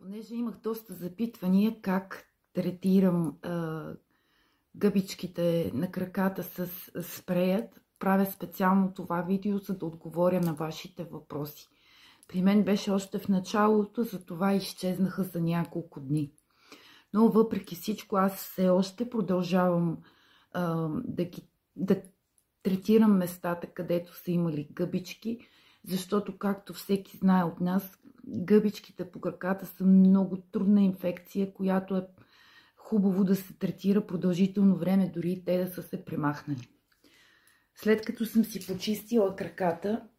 Понеже имах доста запитвания как третирам гъбичките на краката с спреят, правя специално това видео, за да отговоря на вашите въпроси. При мен беше още в началото, затова изчезнаха за няколко дни. Но въпреки всичко, аз все още продължавам да третирам местата, където са имали гъбички, защото, както всеки знае от нас, гъбичките по краката са много трудна инфекция, която е хубаво да се третира продължително време, дори и те да са се премахнали. След като съм си почистила краката,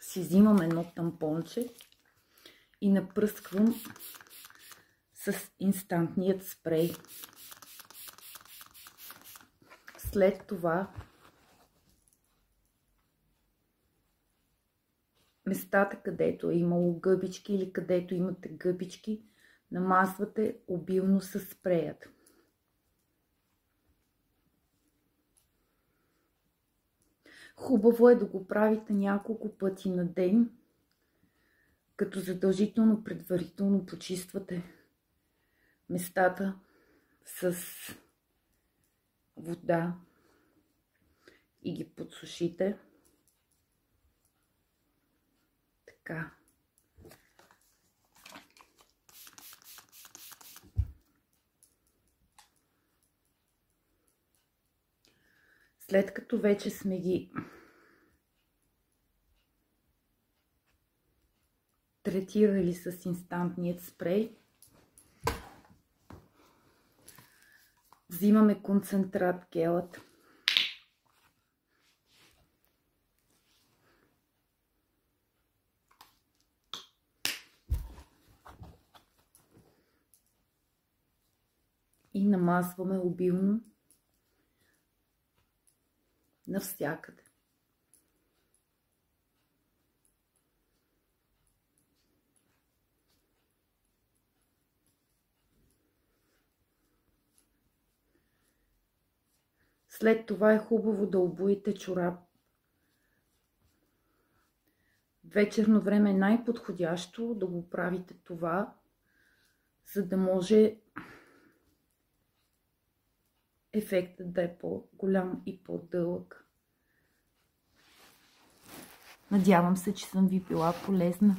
си взимам едно тампонче и напръсквам с инстантният спрей. След това местата, където е имало гъбички или където имате гъбички, намазвате обилно с спреят. Хубаво е да го правите няколко пъти на ден, като задължително предварително почиствате местата с вода и ги подсушите. Така. След като вече сме ги третирали с инстантният спрей, взимаме концентрат гелът. И намазваме обилно навсякъде. След това е хубаво да обуете чорап. Вечерно време е най-подходящо да го правите това, за да може ефектът да е по-голям и по-дълъг. Надявам се, че съм ви била полезна.